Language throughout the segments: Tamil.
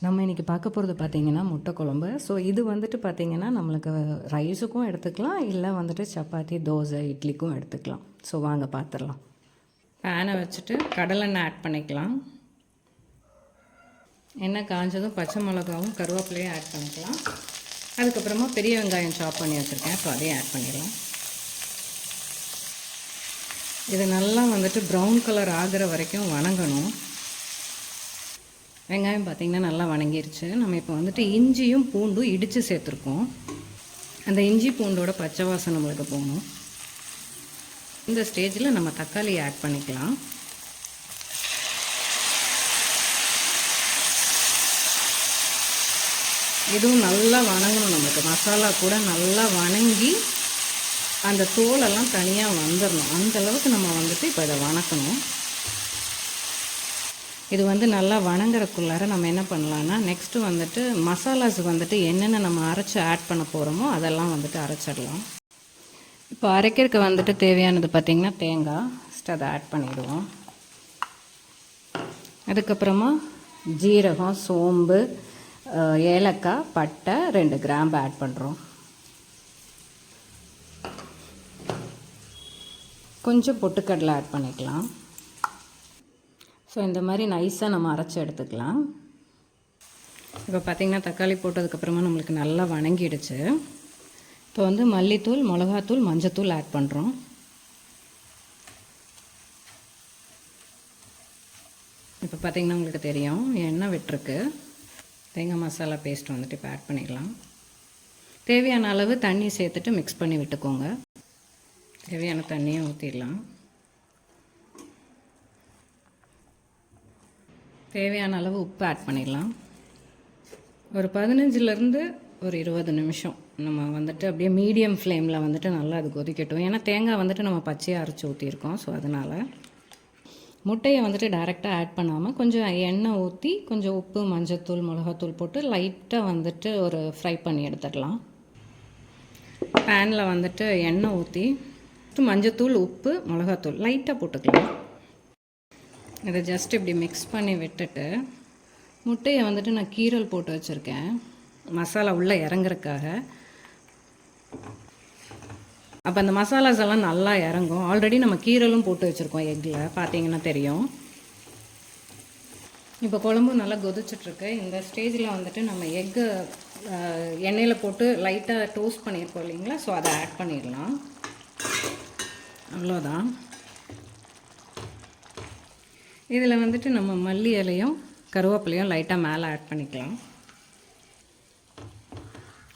நம்ம இன்றைக்கி பார்க்க போகிறது பார்த்திங்கன்னா முட்டை குழம்பு. ஸோ இது வந்துட்டு பார்த்திங்கன்னா நம்மளுக்கு ரைஸுக்கும் எடுத்துக்கலாம், இல்லை வந்துட்டு சப்பாத்தி, தோசை, இட்லிக்கும் எடுத்துக்கலாம். ஸோ வாங்க பார்த்துடலாம். பேனை வச்சுட்டு கடலெண்ணெய் ஆட் பண்ணிக்கலாம். எண்ணெய் காஞ்சதும் பச்சை மிளகாவும் கருவேப்பிலையும் ஆட் பண்ணிக்கலாம். அதுக்கப்புறமா பெரிய வெங்காயம் சாப் பண்ணி வச்சுருக்கேன், ஸோ அதையும் ஆட் பண்ணிடலாம். இது நல்லா வந்துட்டு ப்ரௌன் கலர் ஆகிற வரைக்கும் வணங்கணும். வெங்காயம் பார்த்திங்கன்னா நல்லா வணங்கிருச்சு. நம்ம இப்போ வந்துட்டு இஞ்சியும் பூண்டும் இடித்து சேர்த்துருக்கோம். அந்த இஞ்சி பூண்டோட பச்சை வாசனை நம்மளுக்கு போகணும். இந்த ஸ்டேஜில் நம்ம தக்காளி ஆட் பண்ணிக்கலாம். இதுவும் நல்லா வணங்கணும். நம்மளுக்கு மசாலா கூட நல்லா வணங்கி அந்த தோலெல்லாம் தனியாக வந்துடணும். அந்தளவுக்கு நம்ம வந்துட்டு இப்போ இதை வணக்கணும். இது வந்து நல்லா வணங்குறதுக்குள்ளார நம்ம என்ன பண்ணலான்னா, நெக்ஸ்ட்டு வந்துட்டு மசாலாஸ் வந்துட்டு என்னென்ன நம்ம அரைச்சி ஆட் பண்ண போகிறோமோ அதெல்லாம் வந்துட்டு அரைச்சிடலாம். இப்போ அரைக்கிறதுக்கு வந்துட்டு தேவையானது பார்த்திங்கன்னா தேங்காய். ஃபஸ்ட்டு அதை ஆட் பண்ணிவிடுவோம். அதுக்கப்புறமா ஜீரகம், சோம்பு, ஏலக்காய், பட்டை, 2 கிராம்பு ஆட் பண்ணுறோம். கொஞ்சம் பொட்டுக்கடலை ஆட் பண்ணிக்கலாம். ஸோ இந்த மாதிரி நைஸாக நம்ம அரைச்சி எடுத்துக்கலாம். இப்போ பார்த்திங்கன்னா தக்காளி போட்டதுக்கப்புறமா நம்மளுக்கு நல்லா வணங்கிடுச்சு. இப்போ வந்து மல்லித்தூள், மிளகாத்தூள், மஞ்சத்தூள் ஆட் பண்ணுறோம். இப்போ பார்த்திங்கன்னா உங்களுக்கு தெரியும் எண்ணெய் விட்டுருக்கு. தேங்காய் மசாலா பேஸ்ட் வந்துட்டு இப்போ ஆட் பண்ணிடலாம். தேவையான அளவு தண்ணி சேர்த்துட்டு மிக்ஸ் பண்ணி விட்டுக்கோங்க. தேவையான தண்ணியை ஊற்றிடலாம். தேவையான அளவு உப்பு ஆட் பண்ணிடலாம். ஒரு 15லேருந்து ஒரு 20 நிமிஷம் நம்ம வந்துட்டு அப்படியே மீடியம் ஃப்ளேமில் வந்துட்டு நல்லா அது கொதிக்கட்டும். ஏன்னா தேங்காய் வந்துட்டு நம்ம பச்சையாக அரைச்சி ஊற்றிருக்கோம். ஸோ அதனால் முட்டையை வந்துட்டு டைரெக்டாக ஆட் பண்ணாமல் கொஞ்சம் எண்ணெய் ஊற்றி கொஞ்சம் உப்பு, மஞ்சத்தூள், மிளகாத்தூள் போட்டு லைட்டாக வந்துட்டு ஒரு ஃப்ரை பண்ணி எடுத்துடலாம். பேனில் வந்துட்டு எண்ணெய் ஊற்றி மஞ்சத்தூள், உப்பு, மிளகாத்தூள் லைட்டாக போட்டுக்கலாம். இதை ஜஸ்ட் இப்படி மிக்ஸ் பண்ணி விட்டுட்டு முட்டையை வந்துட்டு நான் கீரல் போட்டு வச்சுருக்கேன், மசாலா உள்ளே இறங்குறதுக்காக. அப்போ அந்த மசாலாஸ் எல்லாம் நல்லா இறங்கும். ஆல்ரெடி நம்ம கீரலும் போட்டு வச்சுருக்கோம் எக்கில், பார்த்தீங்கன்னா தெரியும். இப்போ குழம்பு நல்லா கொதிச்சிட்ருக்கு. இந்த ஸ்டேஜில் வந்துட்டு நம்ம எக்கு எண்ணெயில் போட்டு லைட்டாக டோஸ்ட் பண்ணியிருக்கோம் இல்லைங்களா, ஸோ அதை ஆட் பண்ணிடலாம். அவ்வளோதான். இதில் வந்துட்டு நம்ம மல்லி இலையும் கருவேப்பிலையும் லைட்டாக மேலே ஆட் பண்ணிக்கலாம்.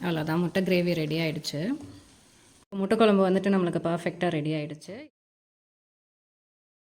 அவ்வளோதான், முட்டை கிரேவி ரெடி ஆகிடுச்சு. முட்டை குழம்பு வந்துட்டு நம்மளுக்கு பர்ஃபெக்டாக ரெடி ஆகிடுச்சு.